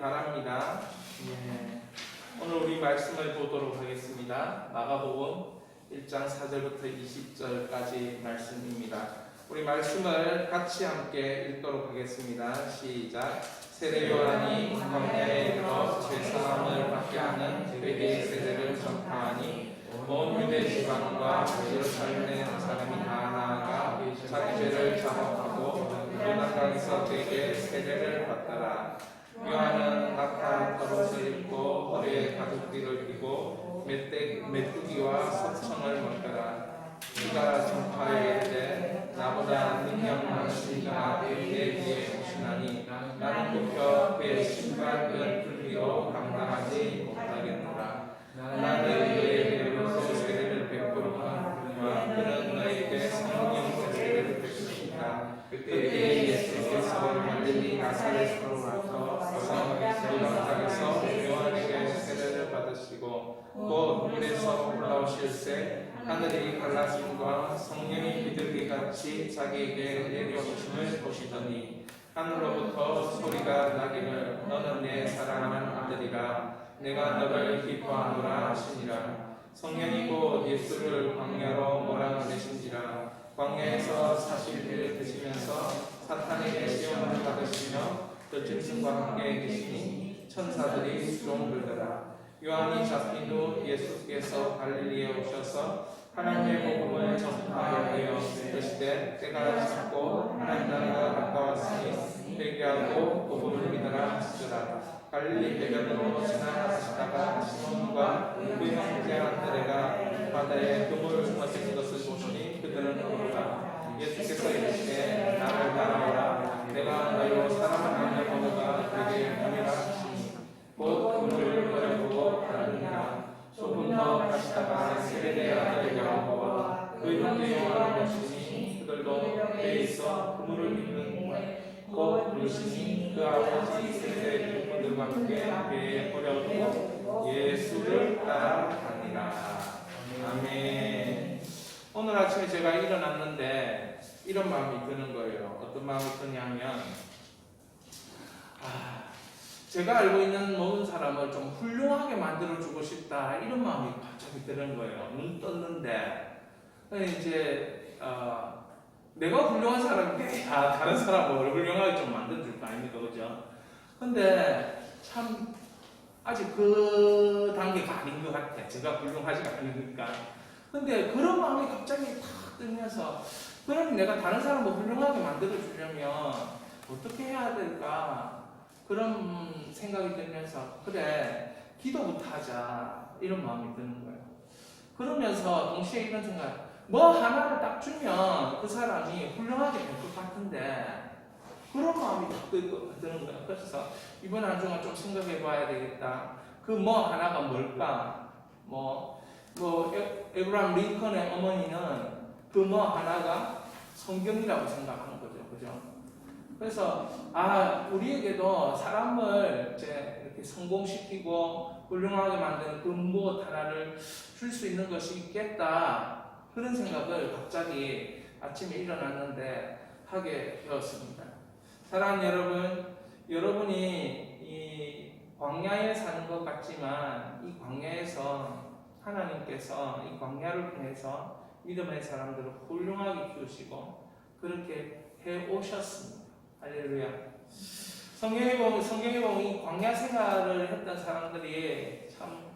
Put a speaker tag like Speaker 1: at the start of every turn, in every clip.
Speaker 1: 바랍니다. 예. 오늘 우리 말씀을 보도록 하겠습니다. 마가복음 1장 4절부터 20절까지 말씀입니다. 우리 말씀을 같이 함께 읽도록 하겠습니다. 시작. 세례 요한이 광야에 이르러 제사함을 받게 하는 회개의 세례를 전파하니 온 유대 지방과 예루살렘에 사람이 다 나아가 자기 죄를 자복하고 요단강에서 그에게 세례를 받더라. 요한은 낙타 겉옷을 입고 허리에 가죽띠를 띠고 메뚜기와 소청을 먹더라. 그가 전파에 이르되 나보다 능력 많으신 이가 내 위에 오시나니 나는 굽혀 그의 신발끈 풀기로 감당하지 못하겠노라. 나는 너희에게 비로소 세례를 베푸리라. 그는 너희에게 성령 세례를 베푸시리라. 그때 예수께서 갈릴리 나사렛으로 와서 요단강에서 요한에게 세례를 받으시고 또 물에서 올라오실새 하늘이 갈라짐과 성령이 비둘기같이 자기에게 내려오심을 보시더니 하늘로부터 소리가 나기를 너는 내 사랑하는 아들이라 내가 너를 기뻐하노라 하시니라. 성령이 곧 예수를 광야로 몰아내신지라. 광야에서 40일 드시면서 사탄에게 시험을 받으시며 그 짐승과 함께 계시니 천사들이 수종 들더라. 요한이 잡힌 후 예수께서 갈릴리에 오셔서 하나님의 복음을 전파하여 이르시되 때가 찼고 하나님 나라가 가까웠으니 회개하고 복음을 믿으라 하시더라. 갈릴리 배변으로 지나가시다가 시몬과 그 형제 안드레가 바다에 그물을 던진 것을 보시니 그들은 오르라. 예수께서 이르시되 나를 따라오라. 내가 너희로 사랑하는 모두가 되게 하리라 하시니 곧 그물을 버려두고 따르니라. 조금 더 가시다가 세베대의 아들 야고보와 그 형제 요한을 보시니 그들도 배에 있어 그물을 깁는 곧 부르시니 그 아버지 세베대의 형제들과 함께 배에 버려두고 예수를 따라가니라. 아멘. 오늘 아침에 제가 일어났는데 이런 마음이 드는 거예요. 어떤 마음이 드냐면 제가 알고 있는 모든 사람을 좀 훌륭하게 만들어주고 싶다 이런 마음이 갑자기 드는 거예요. 눈 떴는데 이제 내가 훌륭한 사람인데 다른 사람을 훌륭하게 좀 만들어줄 거 아닙니까, 그죠? 근데 참 아직 그 단계가 아닌 것 같아. 제가 훌륭하지가 않으니까. 근데 그런 마음이 갑자기 탁 뜨면서 그럼 내가 다른 사람을 훌륭하게 만들어주려면 어떻게 해야 될까? 그런 생각이 들면서 그래 기도부터 하자 이런 마음이 드는 거예요. 그러면서 동시에 이런 생각, 뭐 하나를 딱 주면 그 사람이 훌륭하게 될 것 같은데 그런 마음이 딱 드는 거예요. 그래서 이번 한 주간 좀 생각해 봐야 되겠다. 그 뭐 하나가 뭘까? 에브라임 링컨의 어머니는 그 뭐 하나가 성경이라고 생각하는 거죠. 그죠? 그래서 우리에게도 사람을 이제 이렇게 성공시키고 훌륭하게 만드는 그 무엇 하나를 줄 수 있는 것이 있겠다 그런 생각을 갑자기 아침에 일어났는데 하게 되었습니다. 사랑하는 여러분, 여러분이 이 광야에 사는 것 같지만 이 광야에서 하나님께서 이 광야를 통해서 믿음의 사람들을 훌륭하게 키우시고 그렇게 해 오셨습니다. 할렐루야. 성경에 보면 이 광야 생활을 했던 사람들이 참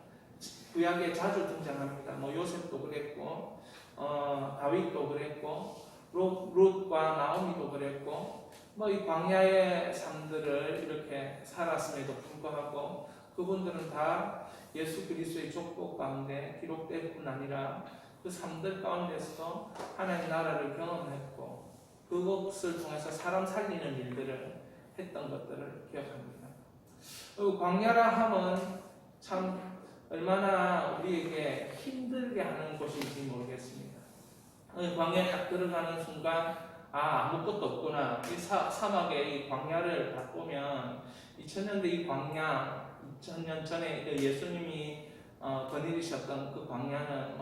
Speaker 1: 구약에 자주 등장합니다. 요셉도 그랬고, 다윗도 그랬고, 룻과 나오미도 그랬고, 이 광야의 삶들을 이렇게 살았음에도 불구하고 그분들은 다 예수 그리스도의 족보 가운데 기록될 뿐 아니라 그 삶들 가운데서도 하나님의 나라를 경험했고 그것을 통해서 사람 살리는 일들을 했던 것들을 기억합니다. 광야라 함은 참 얼마나 우리에게 힘들게 하는 곳인지 모르겠습니다. 광야에 딱 들어가는 순간 아무것도 없구나. 이 사막의 이 광야를 딱 보면 2000년대 이 광야 2000년 전에 예수님이 거느리셨던 그 광야는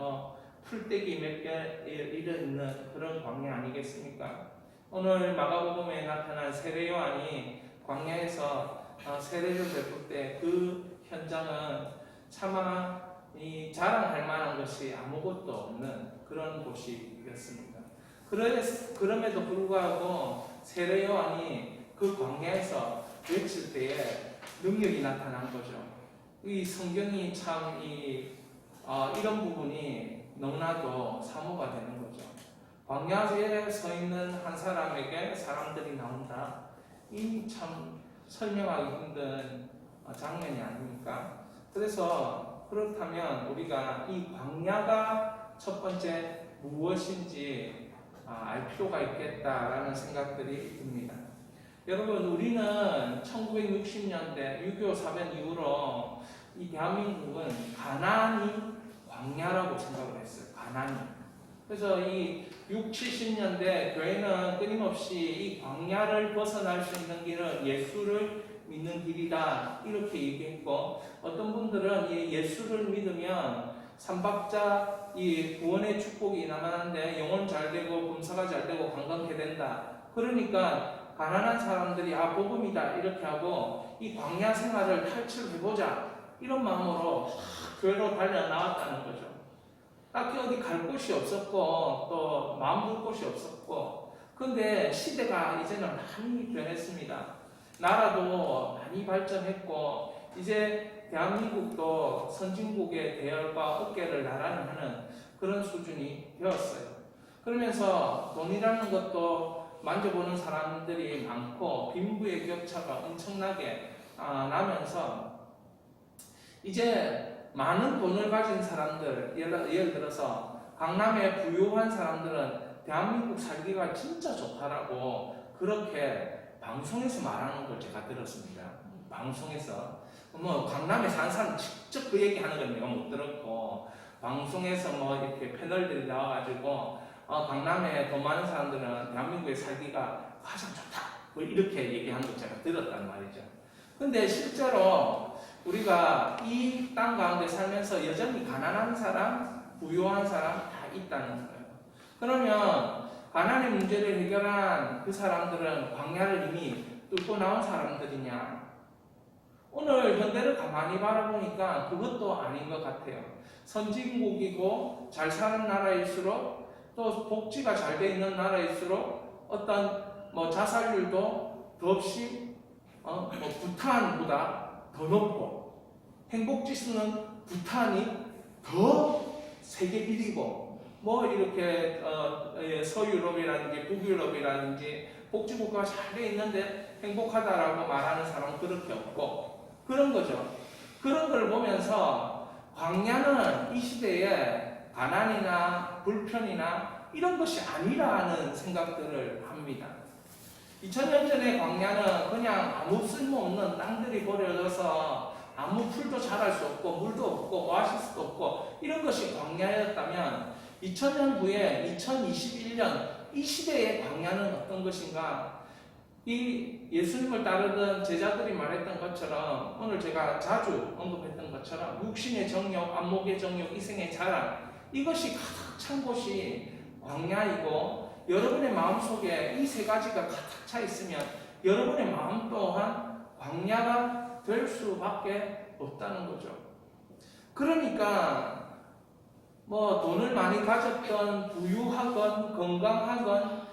Speaker 1: 풀떼기 몇 개 일어있는 그런 광야 아니겠습니까? 오늘 마가복음에 나타난 세례 요한이 광야에서 세례를 베풀 때 그 현장은 차마 이 자랑할 만한 것이 아무것도 없는 그런 곳이었습니다. 그럼에도 불구하고 세례 요한이 그 광야에서 외칠 때에 능력이 나타난 거죠. 이 성경이 참 이런 부분이 너무나도 사모가 되는 거죠. 광야에 서 있는 한 사람에게 사람들이 나온다. 이 참 설명하기 힘든 장면이 아닙니까? 그래서 그렇다면 우리가 이 광야가 첫 번째 무엇인지 알 필요가 있겠다라는 생각들이 듭니다. 여러분, 우리는 1960년대 6.25 사변 이후로 이 대한민국은 가나안이 광야라고 생각을 했어요. 가나안이. 그래서 이 60, 70년대 교회는 끊임없이 이 광야를 벗어날 수 있는 길은 예수를 믿는 길이다 이렇게 얘기했고, 어떤 분들은 이 예수를 믿으면 삼박자 이 구원의 축복이 남아난데 영혼 잘 되고 검사가 잘 되고 강건케 된다. 그러니까 가난한 사람들이 복음이다 이렇게 하고 이 광야 생활을 탈출해보자 이런 마음으로 교회로 달려 나왔다는 거죠. 딱히 어디 갈 곳이 없었고 또 마음 둘 곳이 없었고, 근데 시대가 이제는 많이 변했습니다. 나라도 많이 발전했고 이제 대한민국도 선진국의 대열과 어깨를 나란히 하는 그런 수준이 되었어요. 그러면서 돈이라는 것도 만져보는 사람들이 많고 빈부의 격차가 엄청나게 나면서 이제 많은 돈을 가진 사람들, 예를 들어서 강남의 부유한 사람들은 대한민국 살기가 진짜 좋다라고 그렇게 방송에서 말하는 걸 제가 들었습니다. 방송에서 강남에 사는 사람 직접 그 얘기하는 건 내가 못 들었고, 방송에서 이렇게 패널들이 나와가지고 강남에 돈 많은 사람들은 대한민국에 살기가 가장 좋다 이렇게 얘기하는 걸 제가 들었단 말이죠. 근데 실제로 우리가 이 땅 가운데 살면서 여전히 가난한 사람, 부유한 사람 다 있다는 거예요. 그러면 가난의 문제를 해결한 그 사람들은 광야를 이미 뚫고 나온 사람들이냐? 오늘 현대를 가만히 바라보니까 그것도 아닌 것 같아요. 선진국이고 잘 사는 나라일수록 또 복지가 잘 돼 있는 나라일수록 어떤 자살률도 더없이 부탄보다 더 높고, 행복지수는 부탄이 더 세계 1위고, 이렇게 서유럽이라든지 북유럽이라든지 복지국가가 잘 돼 있는데 행복하다라고 말하는 사람은 그렇게 없고, 그런 거죠. 그런 걸 보면서 광야는 이 시대에 가난이나 불편이나 이런 것이 아니라는 생각들을 합니다. 2000년 전에 광야는 그냥 아무 쓸모없는 땅들이 버려져서 아무 풀도 자랄 수 없고 물도 없고 오아시스도 없고 이런 것이 광야였다면, 2000년 후에 2021년 이 시대의 광야는 어떤 것인가? 이 예수님을 따르던 제자들이 말했던 것처럼, 오늘 제가 자주 언급했던 것처럼 육신의 정욕, 안목의 정욕, 이생의 자랑, 이것이 가득 찬 곳이 광야이고, 여러분의 마음속에 이 세 가지가 가득 차 있으면 여러분의 마음 또한 광야가 될 수밖에 없다는 거죠. 그러니까 돈을 많이 가졌던, 부유하건 건강하건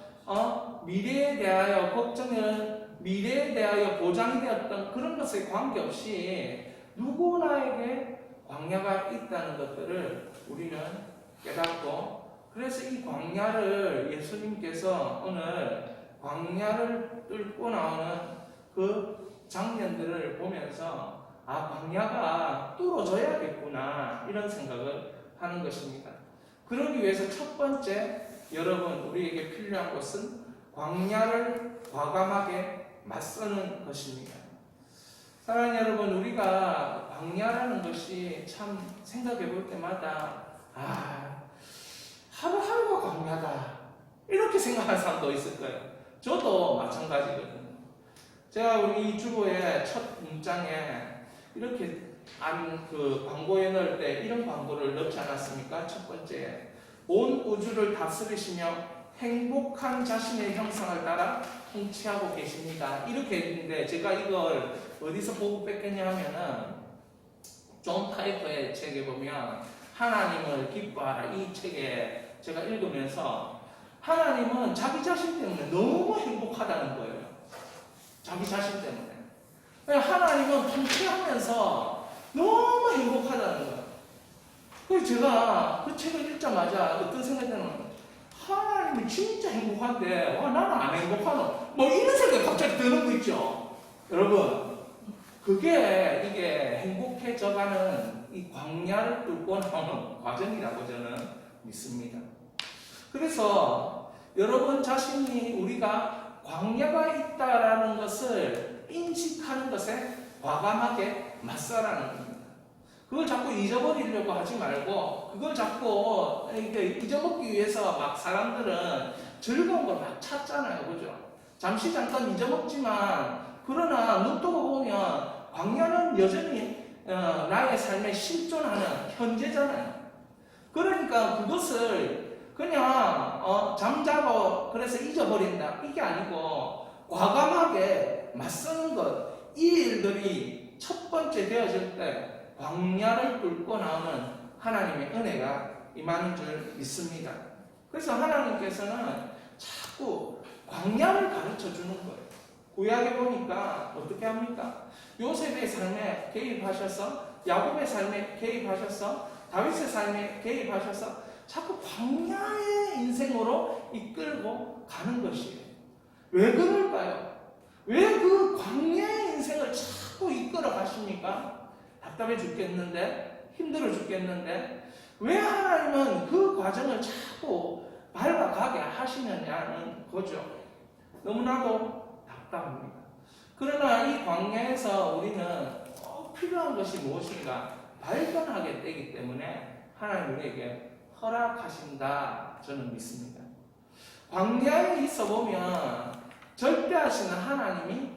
Speaker 1: 미래에 대하여 걱정을, 미래에 대하여 보장이 되었던 그런 것에 관계없이 누구나에게 광야가 있다는 것들을 우리는 깨닫고, 그래서 이 광야를 예수님께서 오늘 광야를 뚫고 나오는 그 장면들을 보면서 광야가 뚫어져야겠구나 이런 생각을 하는 것입니다. 그러기 위해서 첫 번째 여러분 우리에게 필요한 것은 광야를 과감하게 맞서는 것입니다. 사랑하는 여러분, 우리가 광야라는 것이 참 생각해 볼 때마다 하루하루가 광야다 이렇게 생각하는 사람도 있을 거예요. 저도 마찬가지거든요. 제가 우리 주보의 첫 문장에 이렇게 광고에 넣을 때 이런 광고를 넣지 않았습니까? 첫 번째, 온 우주를 다스리시며 행복한 자신의 형상을 따라 통치하고 계십니다. 이렇게 했는데 제가 이걸 어디서 보고 뺐겠냐 하면은 존 파이퍼의 책에 보면 하나님을 기뻐하라 이 책에 제가 읽으면서 하나님은 자기 자신 때문에 너무 행복하다는 거예요. 자기 자신 때문에. 하나님은 통치하면서 너무 행복하다는 거예요. 그래서 제가 그 책을 읽자마자 어떤 생각이 드냐면 하나님이 진짜 행복한데 와 나는 안 행복하노? 뭐 이런 생각이 갑자기 드는 거 있죠. 여러분 이게 행복해져가는 이 광야를 뚫고 나오는 과정이라고 저는 믿습니다. 그래서 여러분 자신이 우리가 광야가 있다라는 것을 인식하는 것에 과감하게 맞서라는 겁니다. 그걸 자꾸 잊어버리려고 하지 말고 그걸 자꾸 잊어먹기 위해서 막 사람들은 즐거운 걸 막 찾잖아요. 그죠? 잠시 잠깐 잊어먹지만 그러나 눈 뜨고 보면 광야는 여전히 나의 삶에 실존하는 현재잖아요. 그러니까 그것을 그냥 잠자고 그래서 잊어버린다 이게 아니고 과감하게 맞서는 것 이 일들이 첫 번째 되어질 때 광야를 뚫고 나오는 하나님의 은혜가 임하는 줄 믿습니다. 그래서 하나님께서는 자꾸 광야를 가르쳐 주는 거예요. 구약에 보니까 어떻게 합니까? 요셉의 삶에 개입하셔서 야곱의 삶에 개입하셔서 다윗의 삶에 개입하셔서 자꾸 광야의 인생으로 이끌고 가는 것이에요. 왜 그럴까요? 왜 그 광야의 인생을 자꾸 이끌어 가십니까? 답답해 죽겠는데, 힘들어 죽겠는데, 왜 하나님은 그 과정을 자꾸 밟아가게 하시느냐는 거죠. 너무나도 답답합니다. 그러나 이 광야에서 우리는 꼭 필요한 것이 무엇인가 발견하게 되기 때문에 하나님 우리에게 허락하신다 저는 믿습니다. 광야에 있어 보면 절대하시는 하나님이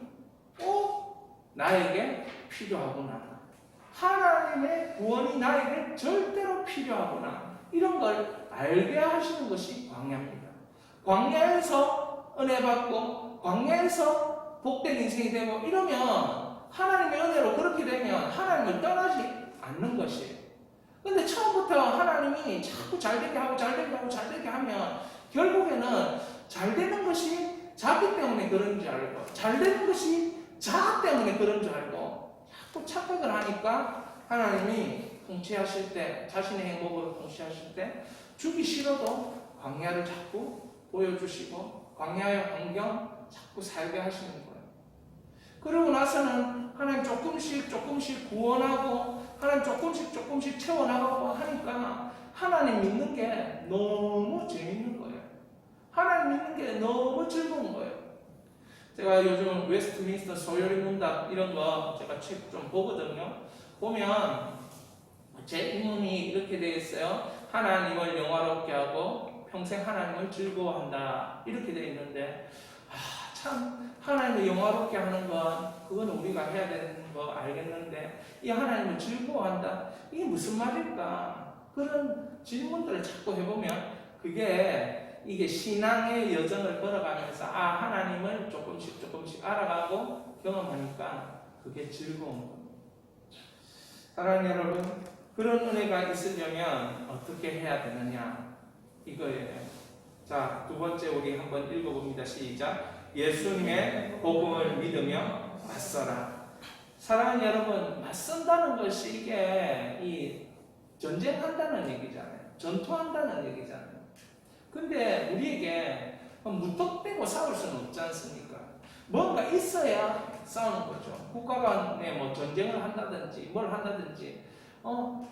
Speaker 1: 꼭 나에게 필요하구나. 하나님의 구원이 나에게 절대로 필요하구나. 이런 걸 알게 하시는 것이 광야입니다. 광야에서 은혜 받고 광야에서 복된 인생이 되고 이러면 하나님의 은혜로 그렇게 되면 하나님을 떠나지 않는 것이에요. 근데 처음부터 하나님이 자꾸 잘되게 하고 잘되게 하고 잘되게 하면 결국에는 잘되는 것이 자기 때문에 그런 줄 알고 잘되는 것이 자 때문에 그런 줄 알고 자꾸 착각을 하니까 하나님이 통치하실 때 자신의 행복으로 통치하실 때 주기 싫어도 광야를 자꾸 보여주시고 광야의 환경 자꾸 살게 하시는 거예요. 그러고 나서는 하나님 조금씩 구원하고 하나님 조금씩 채워나가고 하니까 하나님 믿는 게 너무 재밌는 거예요. 하나님 믿는 게 너무 즐거운 거예요. 제가 요즘 웨스트민스터 소요리 문답 이런 거 제가 책 좀 보거든요. 보면 제 인문이 이렇게 되어 있어요. 하나님을 영화롭게 하고 평생 하나님을 즐거워한다 이렇게 되어 있는데 참 하나님을 영화롭게 하는 건 그건 우리가 해야 되는 거 알겠는데 이 하나님을 즐거워한다 이게 무슨 말일까? 그런 질문들을 자꾸 해보면 이게 신앙의 여정을 걸어가면서 하나님을 조금씩 알아가고 경험하니까 그게 즐거운 겁니다. 사랑하는 여러분, 그런 은혜가 있으려면 어떻게 해야 되느냐 이거예요. 자, 두 번째 우리 한번 읽어봅니다. 시작. 예수님의 복음을 믿으며 맞서라. 사랑하는 여러분, 맞선다는 것이 이게 이 전쟁한다는 얘기잖아요. 전투한다는 얘기잖아요. 근데 우리에게 무턱대고 싸울 수는 없지 않습니까? 뭔가 있어야 싸우는 거죠. 국가 간에 뭐 전쟁을 한다든지 뭘 한다든지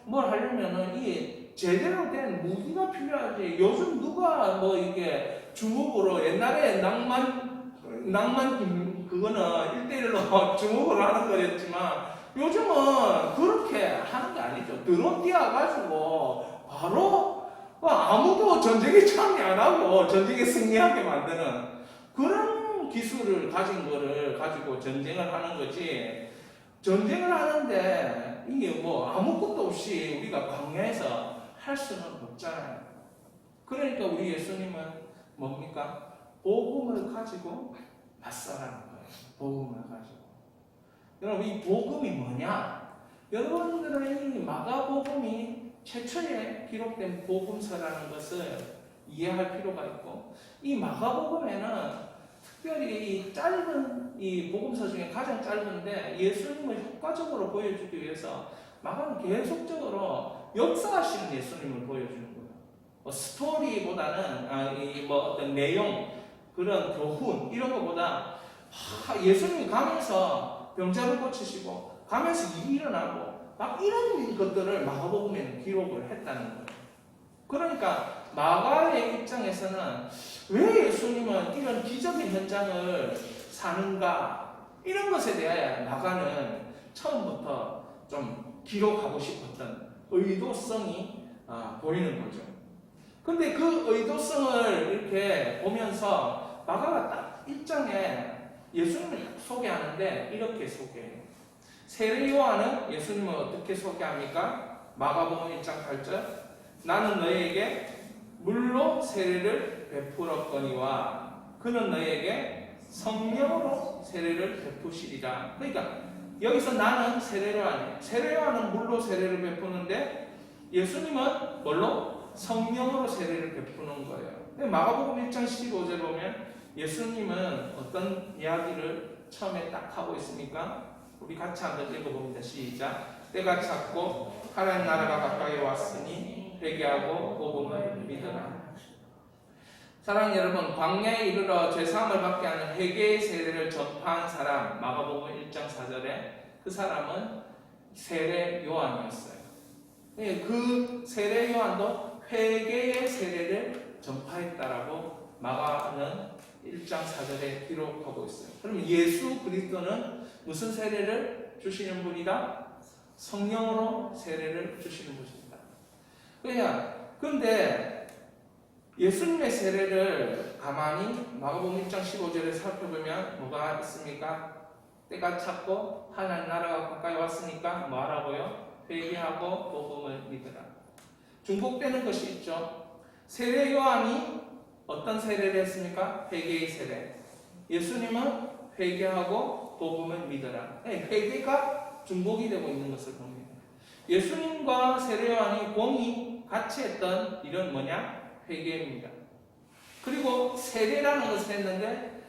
Speaker 1: 뭘 하려면은 이 제대로 된 무기가 필요하지. 요즘 누가 뭐 이게 주먹으로 옛날에 낭만 그거는 1대1로 주먹으로 하는 거였지만 요즘은 그렇게 하는 게 아니죠. 드론 띄워가지고 바로 아무도 전쟁에 참여 안 하고 전쟁에 승리하게 만드는 그런 기술을 가진 거를 가지고 전쟁을 하는 거지. 전쟁을 하는데 이게 뭐 아무것도 없이 우리가 광야에서 할 수는 없잖아요. 그러니까 우리 예수님은 뭡니까? 복음을 가지고 맞서라는 거예요. 복음을 가지고. 여러분, 이 복음이 뭐냐? 여러분들은 이 마가복음이 최초에 기록된 복음서라는 것을 이해할 필요가 있고, 이 마가복음에는 특별히 이 짧은 이 복음서 중에 가장 짧은데 예수님을 효과적으로 보여주기 위해서 마가는 계속적으로 역사하시는 예수님을 보여주는 거예요. 스토리보다는 어떤 내용, 그런 교훈 이런 것보다 예수님이 가면서 병자를 고치시고 가면서 일이 일어나고 막 이런 것들을 마가복음에는 기록을 했다는 거예요. 그러니까 마가의 입장에서는 왜 예수님은 이런 기적의 현장을 사는가, 이런 것에 대해 마가는 처음부터 좀 기록하고 싶었던 의도성이 보이는 거죠. 근데 그 의도성을 이렇게 보면서 마가가 딱 1장에 예수님을 소개하는데 이렇게 소개해요. 세례 요한은 예수님을 어떻게 소개합니까? 마가복음 1장 8절, 나는 너희에게 물로 세례를 베풀었거니와 그는 너희에게 성령으로 세례를 베푸시리라. 그러니까 여기서 나는 세례 요한이에요. 세례 요한은 물로 세례를 베푸는데 예수님은 뭘로? 성령으로 세례를 베푸는 거예요. 마가복음 1장 15절 보면 예수님은 어떤 이야기를 처음에 딱 하고 있습니까? 우리 같이 한번 읽어봅니다. 시작. 때가 찼고 하나님 나라가 가까이 왔으니 회개하고 복음을 믿으라. 사랑하는 여러분, 광야에 이르러 죄사함을 받게 하는 회개의 세례를 전파한 사람, 마가복음 1장 4절에 그 사람은 세례 요한이었어요. 그 세례 요한도 회개의 세례를 전파했다라고 마가는 1장 4절에 기록하고 있어요. 그럼 예수 그리스도는 무슨 세례를 주시는 분이다? 성령으로 세례를 주시는 분입니다. 그런데 예수님의 세례를 가만히 마가복음 1장 15절에 살펴보면 뭐가 있습니까? 때가 찼고 하나님 나라가 가까이 왔으니까 뭐 하라고요? 회개하고 복음을 믿으라. 중복되는 것이 있죠. 세례 요한이 어떤 세례를 했습니까? 회개의 세례. 예수님은 회개하고 복음을 믿어라. 회개가 중복이 되고 있는 것을 봅니다. 예수님과 세례 요한이 공이 같이 했던 일은 뭐냐? 회개입니다. 그리고 세례라는 것을 했는데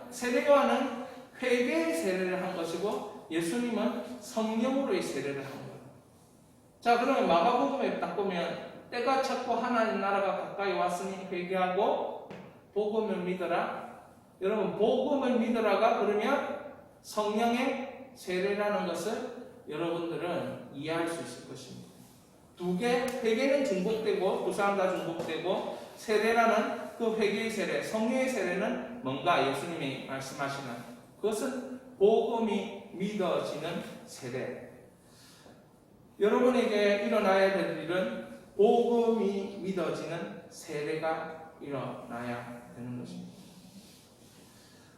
Speaker 1: 세례 요한은 회개의 세례를 한 것이고 예수님은 성령으로의 세례를 한 거예요. 자, 그러면 마가복음에 딱 보면 때가 찼고 하나님 나라가 가까이 왔으니 회개하고 복음을 믿어라. 여러분, 복음을 믿어라가 그러면 성령의 세례라는 것을 여러분들은 이해할 수 있을 것입니다. 두 개, 회개는 중복되고 두 사람 다 중복되고 세례라는 그 회개의 세례, 성령의 세례는 뭔가 예수님이 말씀하시는 그것은 복음이 믿어지는 세례. 여러분에게 일어나야 될 일은 복음이 믿어지는 세례가 일어나야 되는 것입니다.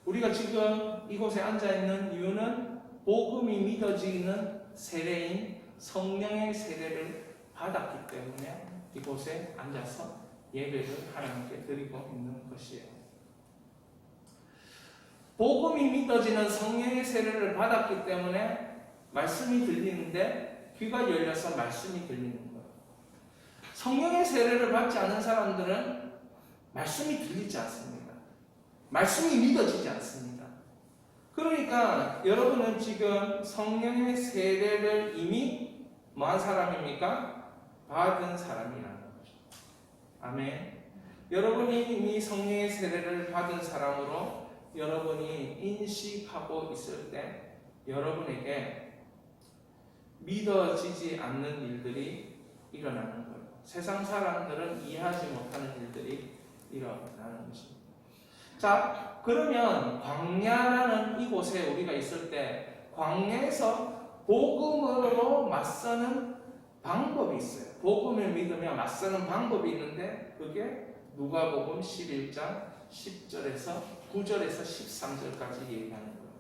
Speaker 1: 우리가 지금 이곳에 앉아있는 이유는 복음이 믿어지는 세례인 성령의 세례를 받았기 때문에 이곳에 앉아서 예배를 하나님께 드리고 있는 것이에요. 복음이 믿어지는 성령의 세례를 받았기 때문에 말씀이 들리는데 귀가 열려서 말씀이 들리는 거예요. 성령의 세례를 받지 않은 사람들은 말씀이 들리지 않습니다. 말씀이 믿어지지 않습니다. 그러니까 여러분은 지금 성령의 세례를 이미 뭐한 사람입니까? 받은 사람이라는 거죠. 아멘. 여러분이 이미 성령의 세례를 받은 사람으로 여러분이 인식하고 있을 때 여러분에게 믿어지지 않는 일들이 일어나는 거예요. 세상 사람들은 이해하지 못하는 일들이 일어나는 것입니다. 자, 그러면 광야라는 이곳에 우리가 있을 때 광야에서 복음으로 맞서는 방법이 있어요. 복음을 믿으며 맞서는 방법이 있는데 그게 누가복음 11장 10절에서 9절에서 13절까지 얘기하는 거예요.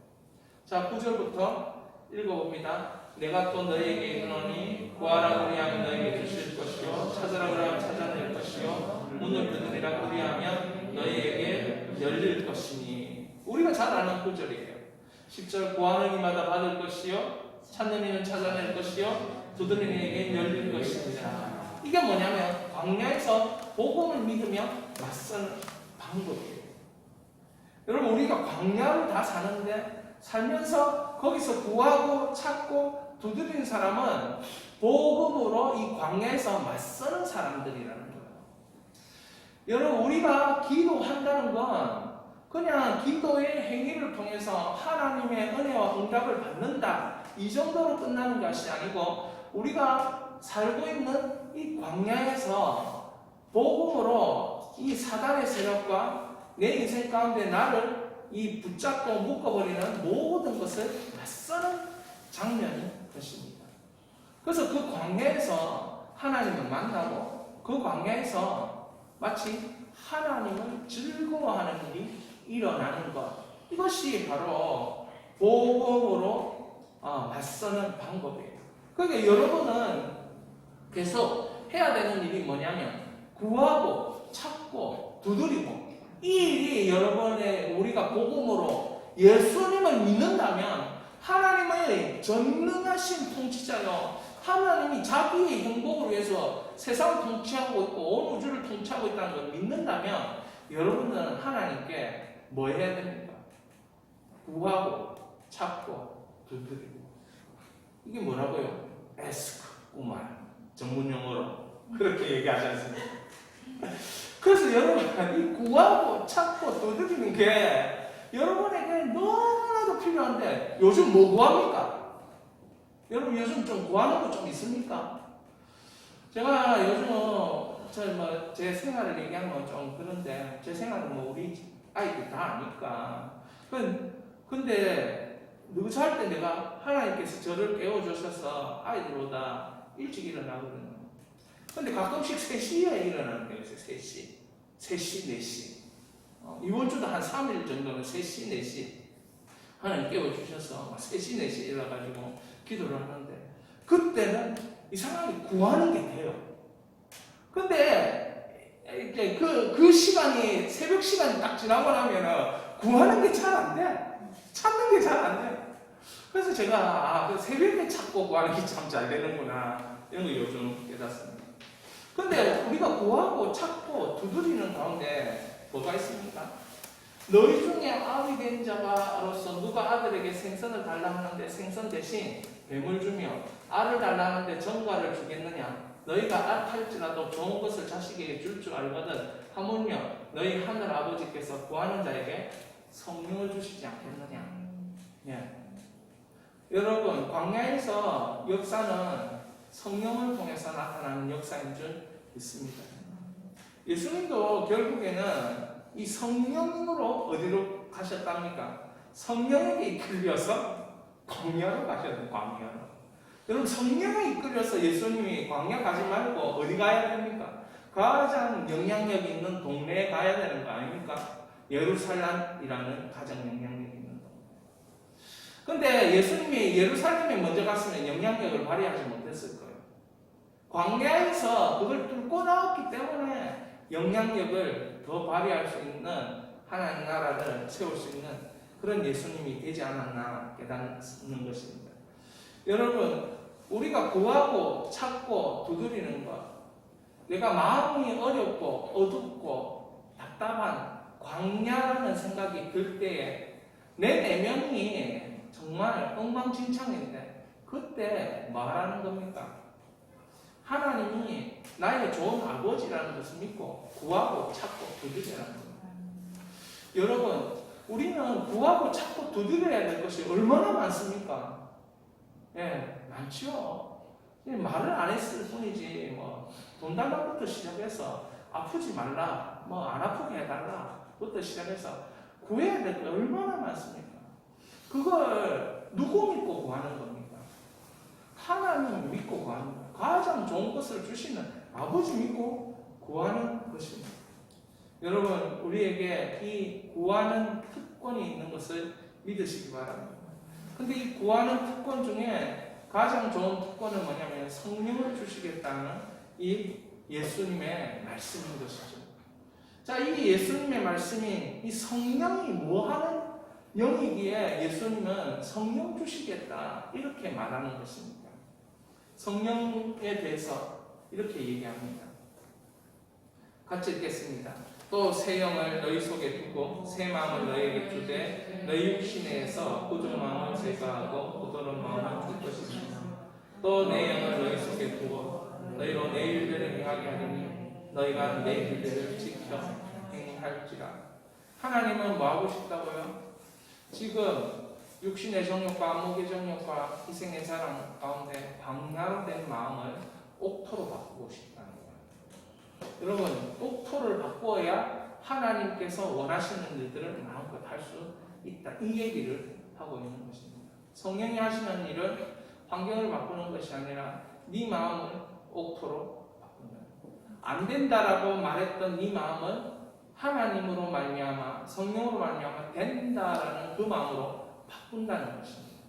Speaker 1: 자, 9절부터 읽어봅니다. 내가 또 너희에게 이르노니 구하라 그리하면 너희에게 주실 것이요 찾으라 그리하면 찾아낼 것이요 문을 두드리라 그리하면 너희에게 열릴 것이니. 우리가 잘 아는 구절이에요. 10절 구하는 이마다 받을 것이요 찾는 이는 찾아낼 것이요 두드리는 이에게 열릴 것이니라. 이게 뭐냐면 광야에서 복음을 믿으며 맞서는 방법이에요. 여러분 우리가 광야를 다 사는데 살면서 거기서 구하고 찾고 두드리는 사람은 복음으로 이 광야에서 맞서는 사람들이라는 거예요. 여러분 우리가 기도한다는 건 그냥 기도의 행위를 통해서 하나님의 은혜와 응답을 받는다 이 정도로 끝나는 것이 아니고 우리가 살고 있는 이 광야에서 복음으로 이 사단의 세력과 내 인생 가운데 나를 이 붙잡고 묶어버리는 모든 것을 맞서는 장면이 것입니다. 그래서 그 광야에서 하나님을 만나고 그 광야에서 마치 하나님을 즐거워하는 일이 일어나는 것, 이것이 바로 복음으로 맞서는 방법이에요. 그러니까 여러분은 계속 해야 되는 일이 뭐냐면 구하고 찾고 두드리고, 이 일이 여러분의 우리가 복음으로 예수님을 믿는다면 하나님의 전능하신 통치자요, 하나님이 자기의 행복을 위해서 세상을 통치하고 있고 온 우주를 통치하고 있다는 걸 믿는다면 여러분은 하나님께 뭐 해야 됩니까? 구하고 찾고 두드리고. 이게 뭐라고요? ask, 우말, 전문 용어로 그렇게 얘기하지 않습니까? 그래서 여러분 이 구하고 찾고 두드리는 게 여러분에게 너무나도 필요한데 요즘 뭐 구합니까? 여러분 요즘 좀 구하는 거 좀 있습니까? 제가 요즘 제 생활을 얘기하면 좀 그런데 제 생활은 뭐 우리 아이들 다 아니까. 근데 누구할 때 내가 하나님께서 저를 깨워주셔서 아이들보다 일찍 일어나거든요. 근데 가끔씩 3시에 일어나는 거예요. 3시, 4시. 이번 주도 한 3일 정도는 3시, 4시 하나님 깨워주셔서 3시, 4시 일어나가지고 기도를 하는데 그때는 이상하게 구하는 게 돼요. 근데 이제 그 시간이 새벽 시간이 딱 지나고 나면은 구하는 게 잘 안 돼. 찾는 게 잘 안 돼. 그래서 제가 그 새벽에 찾고 구하는 게 참 잘 되는구나 이런 거 요즘 깨닫습니다. 근데 우리가 구하고 찾고 두드리는 가운데 뭐가 있습니까? 너희 중에 아비 된 자가로서 누가 아들에게 생선을 달라 하는데 생선 대신 뱀을 주며 알을 달라 하는데 전과를 주겠느냐? 너희가 악할지라도 좋은 것을 자식에게 줄 줄 알거든 하물며 너희 하늘 아버지께서 구하는 자에게 성령을 주시지 않겠느냐? 예. 여러분 광야에서 역사는 성령을 통해서 나타나는 역사인 줄 믿습니다. 예수님도 결국에는 이 성령으로 어디로 가셨답니까? 성령에게 이끌려서 광야로 가셨는 광야로. 여러분 성령에 이끌려서 예수님이 광야 가지 말고 어디 가야 됩니까? 가장 영향력 있는 동네에 가야 되는 거 아닙니까? 예루살렘이라는 가장 영향력 있는 동네. 근데 예수님이 예루살렘에 먼저 갔으면 영향력을 발휘하지 못했을 거예요. 광야에서 그걸 뚫고 나왔기 때문에 영향력을 더 발휘할 수 있는 하나님 나라를 세울 수 있는 그런 예수님이 되지 않았나 깨닫는 것입니다. 여러분 우리가 구하고 찾고 두드리는 것, 내가 마음이 어렵고 어둡고 답답한 광야라는 생각이 들 때에 내 내면이 정말 엉망진창인데 그때 말하는 겁니까? 하나님이 나의 좋은 아버지라는 것을 믿고 구하고 찾고 두드리라는 겁니다. 여러분 우리는 구하고 찾고 두드려야 될 것이 얼마나 많습니까? 예, 많죠. 말을 안 했을 뿐이지 돈 달라부터 시작해서 아프지 말라, 안 아프게 해달라부터 시작해서 구해야 될 게 얼마나 많습니까? 그걸 누구 믿고 구하는 겁니까? 하나님 믿고 구하는 거예요. 가장 좋은 것을 주시는 아버지 믿고 구하는 것입니다. 여러분 우리에게 이 구하는 특권이 있는 것을 믿으시기 바랍니다. 근데 이 구하는 특권 중에 가장 좋은 특권은 뭐냐면 성령을 주시겠다는 이 예수님의 말씀인 것이죠. 자, 이 예수님의 말씀이 이 성령이 뭐 하는 영이기에 예수님은 성령 주시겠다 이렇게 말하는 것입니다. 성령에 대해서 이렇게 얘기합니다. 같이 읽겠습니다. 또 새 영을 너희 속에 두고 새 마음을 너희에게 주되 너희 육신에서 부정한 마음을 제거하고 부드러운 마음을 줄 것입니다. 또 내 영을 너희 속에 두고 너희로 내 율례를 행하게 하리니 너희가 내 율례를 지켜 행할지라. 하나님은 뭐 하고 싶다고요? 지금 육신의 정욕과 안목의 정욕과 희생의 자랑 가운데 광야된 마음을 옥토로 바꾸고 싶다는 거예요. 여러분, 옥토를 바꾸어야 하나님께서 원하시는 일들을 마음껏 할 수 있다. 이 얘기를 하고 있는 것입니다. 성령이 하시는 일은 환경을 바꾸는 것이 아니라 네 마음을 옥토로 바꾼다. 안 된다라고 말했던 네 마음을 하나님으로 말미암아 성령으로 말미암아 된다라는 그 마음으로 바꾼다는 것입니다.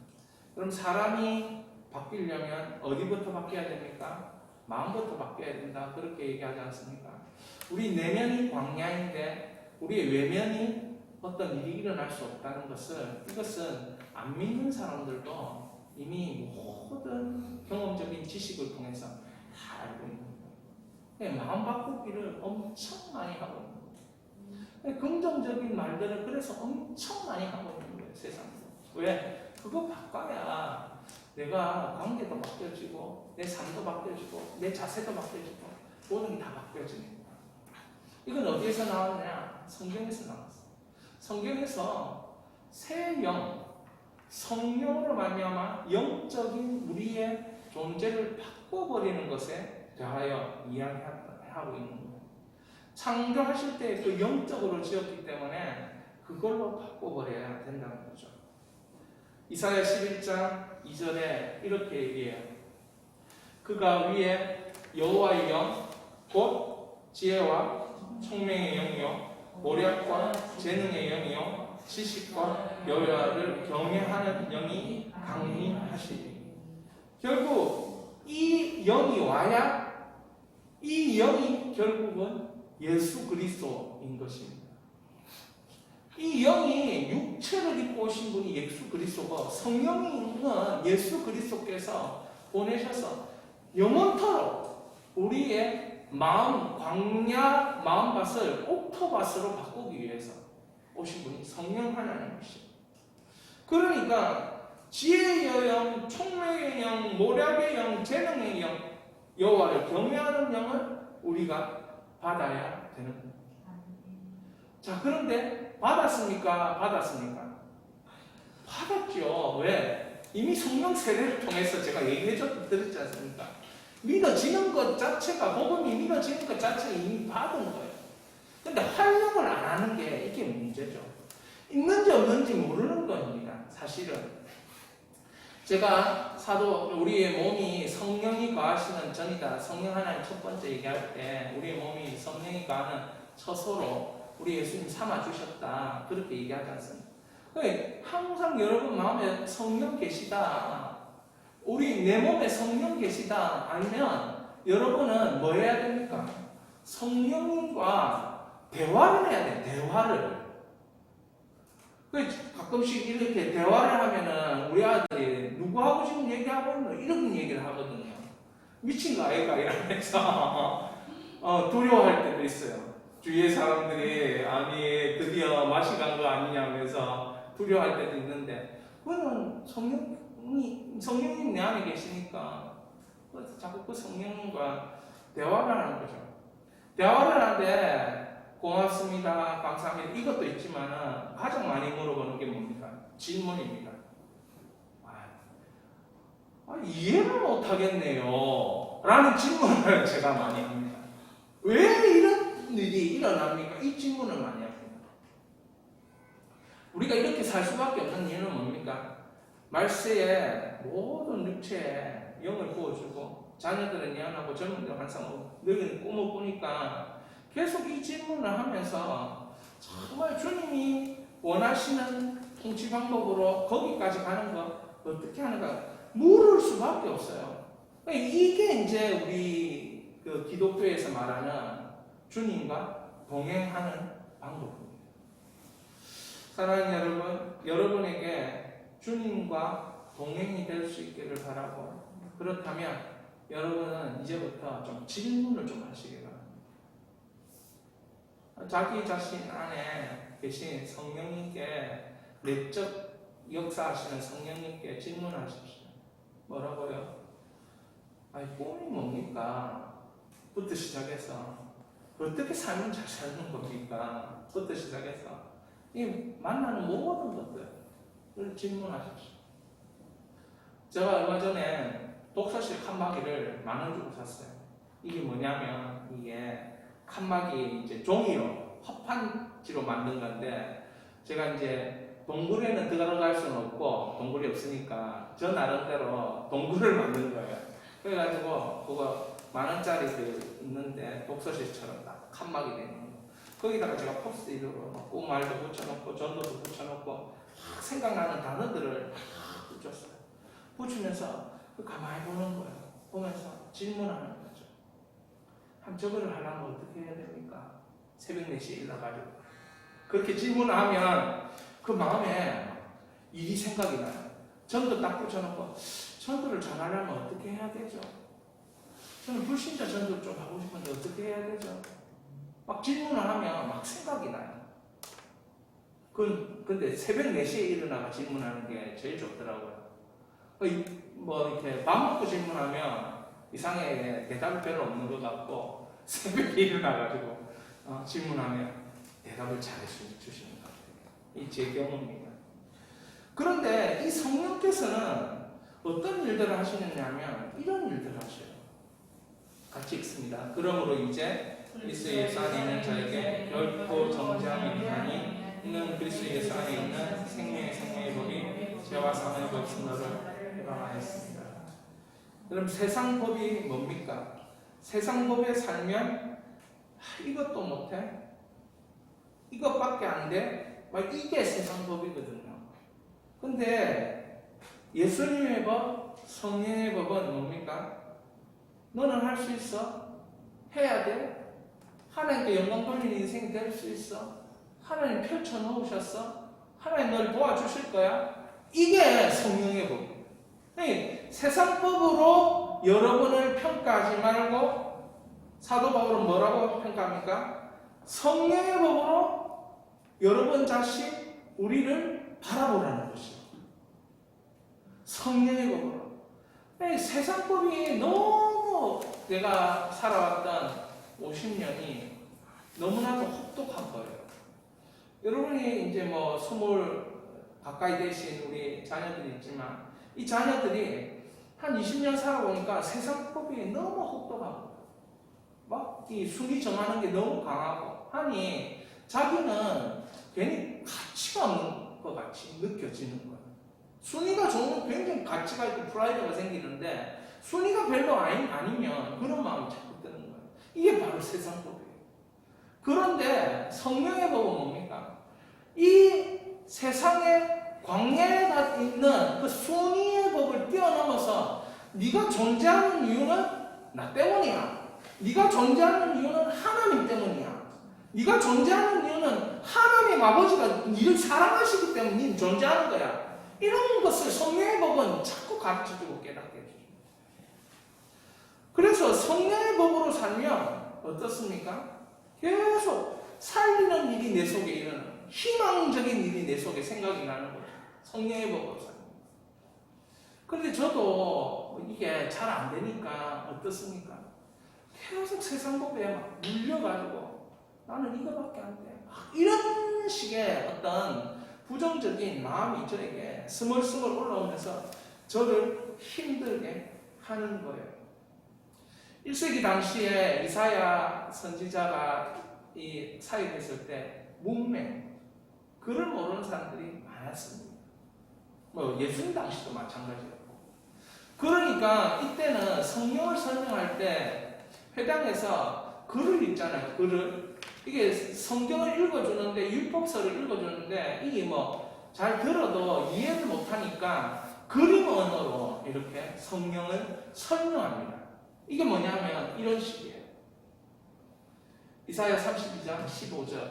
Speaker 1: 그럼 사람이 바뀌려면 어디부터 바뀌어야 됩니까? 마음부터 바뀌어야 된다. 그렇게 얘기하지 않습니까? 우리 내면이 광야인데 우리의 외면이 어떤 일이 일어날 수 없다는 것을, 이것은 안 믿는 사람들도 이미 모든 경험적인 지식을 통해서 다 알고 있는 거예요. 마음 바꾸기를 엄청 많이 하고 있는 거예요. 긍정적인 말들을 그래서 엄청 많이 하고 있는 거예요, 세상에서. 왜? 그거 바꿔야 내가 관계도 바뀌어지고 내 삶도 바뀌어지고 내 자세도 바뀌어지고 모든 게 다 바뀌어지는 거야. 이건 어디에서 나왔냐? 성경에서 나왔어. 성경에서 새 영, 성령으로 말미암아 영적인 우리의 존재를 바꿔버리는 것에 대하여 이야기하고 있는 거예요. 창조하실 때 그 영적으로 지었기 때문에 그걸로 바꿔버려야 된다는 거죠. 이사야 11장 2절에 이렇게 얘기해요. 그가 위에 여호와의 영, 곧 지혜와 총명의 영이요 모략과 재능의 영이요 지식과 여호와를 경외하는 영이 강림하시리. 결국 이 영이 와야 이 영이 결국은 예수 그리스도인 것입니다. 이 영이 육체를 입고 오신 분이 예수 그리스도고 성령은 예수 그리스도께서 보내셔서 영원토록 우리의 마음, 광야 마음밭을 옥토밭으로 바꾸기 위해서 오신 분이 성령 하나님이십니다. 그러니까 지혜의 영, 총명의 영, 모략의 영, 재능의 영, 여호와를 경외하는 영을 우리가 받아야 되는 겁니다. 자, 그런데 받았습니까? 받았죠. 왜? 이미 성령 세례를 통해서 제가 드렸지 않습니까? 믿어지는 것 자체가, 복음이 믿어지는 것 자체가 이미 받은 거예요. 근데 활용을 안 하는 게 이게 문제죠. 있는지 없는지 모르는 겁니다. 사실은. 제가 우리의 몸이 성령이 거하시는 전이다. 성령 하나님 첫 번째 얘기할 때 우리의 몸이 성령이 거하는 처소로 우리 예수님 삼아주셨다. 그렇게 얘기하지 않습니까? 항상 여러분 마음에 성령 계시다. 내 몸에 성령 계시다. 아니면 여러분은 뭐 해야 됩니까? 성령과 대화를 해야 돼. 대화를. 가끔씩 이렇게 대화를 하면은 우리 아들이 누구하고 지금 얘기하고 있노? 이런 얘기를 하거든요. 미친 거 아이가? 이러면서 두려워할 때도 있어요. 주위의 사람들이 아니 드디어 맛이 간 거 아니냐면서 두려워할 때도 있는데 그거는 성령님 내 안에 계시니까 자꾸 그 성령과 대화를 하는 거죠. 대화를 하는데 고맙습니다, 감사합니다 이것도 있지만 가장 많이 물어보는 게 뭡니까? 질문입니다. 이해를 못하겠네요 라는 질문을 제가 많이 합니다. 왜 이런 일이 일어납니까? 이 질문을 많이 합니다. 우리가 이렇게 살 수밖에 없는 이유는 뭡니까? 말세에 모든 육체에 영을 부어주고 자녀들은 예언하고 젊은이들은 환상하고 너희는 꿈을 꾸니까 계속 이 질문을 하면서 정말 주님이 원하시는 통치 방법으로 거기까지 가는 거 어떻게 하는가 물을 수밖에 없어요. 이게 이제 우리 그 기독교에서 말하는 주님과 동행하는 방법입니다. 사랑하는 여러분, 여러분에게 주님과 동행이 될 수 있기를 바라고, 그렇다면 여러분은 이제부터 좀 질문을 좀 하시기 바랍니다. 자기 자신 안에 계신 성령님께, 내적 역사하시는 성령님께 질문하십시오. 뭐라고요? 아니, 꿈이 뭡니까? 부터 시작해서 어떻게 살면 잘 사는 겁니까? 부터 시작해서 이 만나는 모든 것들을 질문하십시오. 제가 얼마 전에 독서실 칸막이를 10,000원 주고 샀어요. 이게 뭐냐면, 이게 칸막이 이제 종이로 화판지로 만든 건데, 제가 이제 동굴에는 들어갈 수는 없고 동굴이 없으니까 저 나름대로 동굴을 만든 거예요. 그래가지고 그거 10,000원짜리 그 있는데 독서실처럼 딱 칸막이 되는 거, 거기다가 제가 포스트잇으로 꼬말도 붙여놓고 전도도 붙여놓고 막 생각나는 단어들을 막 붙였어요. 붙이면서 가만히 보는 거예요. 보면서 질문하는 거죠. 저거를 하려면 어떻게 해야 됩니까? 새벽 4시에 일어나가지고 그렇게 질문하면 그 마음에 일이 생각이 나요. 전도 딱 붙여놓고 전도를 잘하려면 어떻게 해야 되죠? 저는 불신자 전도를 좀 하고 싶은데 어떻게 해야 되죠? 막 질문을 하면 막 생각이 나요. 근데 새벽 4시에 일어나가 질문하는 게 제일 좋더라고요. 뭐 이렇게 밥 먹고 질문하면 이상하게 대답이 별로 없는 것 같고, 새벽에 일어나가지고 질문하면 대답을 잘 해주시는 것 같아요. 이 제 경험입니다. 그런데 이 성령께서는 어떤 일들을 하시느냐면 이런 일들을 하셔요. 같이 읽습니다. 그러므로 이제 그리스도 예수 안에 있는 자에게 결코 정죄함이 아니 이는 그리스도 예수 안에 있는 생명의 법이 죄와 사망의 법이 너를 해방하였습니다. 그럼 세상 법이 뭡니까? 세상 법에 살면 이것도 못해? 이것밖에 안 돼? 막 이게 세상 법이거든요. 근데 예수님의 법, 성령의 법은 뭡니까? 너는 할 수 있어? 해야 돼? 하나님께 영광 돌리는 인생이 될 수 있어? 하나님 펼쳐 놓으셨어? 하나님 너를 도와주실 거야? 이게 성령의 법. 세상 법으로 여러분을 평가하지 말고, 사도 바울은 뭐라고 평가합니까? 성령의 법으로 여러분 자신, 우리를 바라보라는 것이요. 성령의 법으로. 세상 법이 너무 내가 살아왔던 50년이 너무나도 혹독한 거예요. 여러분이 이제 뭐 20 가까이 되신 우리 자녀들이 있지만, 이 자녀들이 한 20년 살아보니까 세상 법이 너무 혹독하고, 막 이 순위 정하는 게 너무 강하고 하니 자기는 괜히 가치가 없는 것 같이 느껴지는 거예요. 순위가 좋으면 굉장히 가치가 있고 프라이드가 생기는데, 순위가 별로 아니면 그런 마음이 자꾸 드는 거예요. 이게 바로 세상 법이에요. 그런데 성령의 법은 뭡니까? 이 세상에 광야에 있는 그 순위의 법을 뛰어넘어서 네가 존재하는 이유는 나 때문이야. 네가 존재하는 이유는 하나님 때문이야. 네가 존재하는 이유는 하나님 아버지가 네를 사랑하시기 때문에 네는 존재하는 거야. 이런 것을 성령의 법은 자꾸 가르쳐주고 깨닫게 해주죠. 그래서 성령의 법으로 살면 어떻습니까? 계속 살리는 일이 내 속에 일어나는, 희망적인 일이 내 속에 생각이 나는 거죠. 성령의 법으로 살면. 그런데 저도 이게 잘 안 되니까 어떻습니까? 계속 세상 법에 막 물려가지고 나는 이거밖에 안 돼. 이런 식의 어떤 부정적인 마음이 저에게 스멀스멀 올라오면서 저를 힘들게 하는 거예요. 1세기 당시에 이사야 선지자가 이 사역했을 때 문맹, 글을 모르는 사람들이 많았습니다. 뭐 예수님 당시도 마찬가지였고. 그러니까 이때는 성령을 설명할 때 회당에서 글을 읽잖아요. 글을. 이게 성경을 읽어주는데, 율법서를 읽어주는데 이게 뭐 잘 들어도 이해를 못하니까 그림 언어로 이렇게 성령을 설명합니다. 이게 뭐냐면 이런 식이에요. 이사야 32장 15절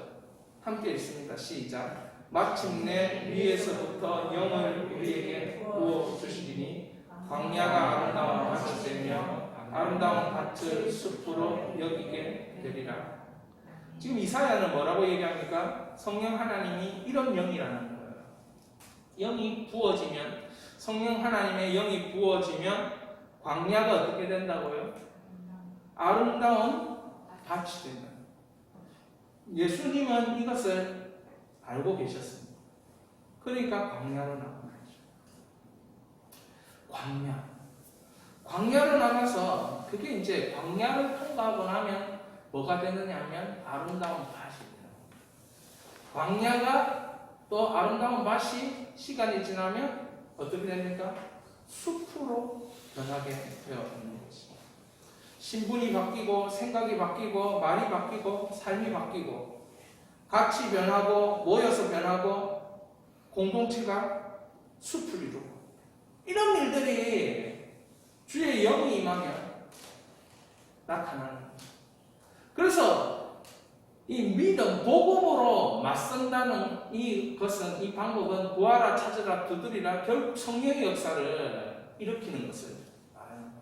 Speaker 1: 함께 읽습니다. 시작. 마침내 위에서부터 영을 우리에게 부어주시리니 광야가 아름다운 밭이 되며 아름다운 밭을 숲으로 여기게 되리라. 지금 이사야는 뭐라고 얘기합니까? 성령 하나님이 이런 영이라는 거예요. 영이 부어지면, 성령 하나님의 영이 부어지면 광야가 어떻게 된다고요? 아름다운 밭이 된다. 예수님은 이것을 알고 계셨습니다. 그러니까 광야로 나간 거죠. 광야로 나가서 그게 이제 광야를 통과하고 나면 뭐가 되느냐 하면 아름다운 밭이 돼요. 광야가 또 아름다운 밭이 시간이 지나면 어떻게 됩니까? 숲으로 변하게 되어 있는 것입니다. 신분이 바뀌고 생각이 바뀌고 말이 바뀌고 삶이 바뀌고 같이 변하고 모여서 변하고 공동체가 숲을 이루고 이런 일들이 주의 영이 임하면 나타나는 거예요. 그래서 이 믿음, 복음으로 맞선다는 이것은, 이 방법은 구하라, 찾으라, 두드리라, 결국 성령의 역사를 일으키는 것을 말하는 거예요.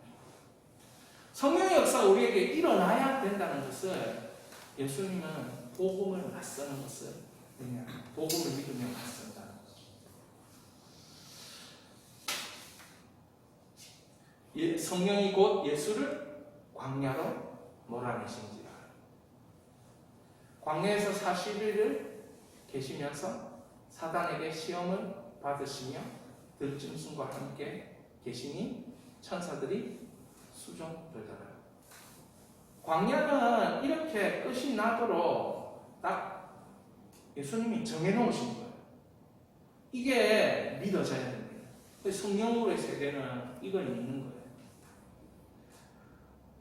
Speaker 1: 성령의 역사가 우리에게 일어나야 된다는 것을 예수님은 복음을 맞서는 것을 그냥 복음을 믿으며 맞선다는 거죠. 성령이 곧 예수를 광야로 몰아내신지라. 광야에서 40일을 계시면서 사단에게 시험을 받으시며 들짐승과 함께 계시니 천사들이 수종들더라. 광야는 이렇게 끝이 나도록 딱 예수님이 정해놓으신 거예요. 이게 믿어져야 됩니다. 성령으로의 세대는 이걸 믿는 거예요.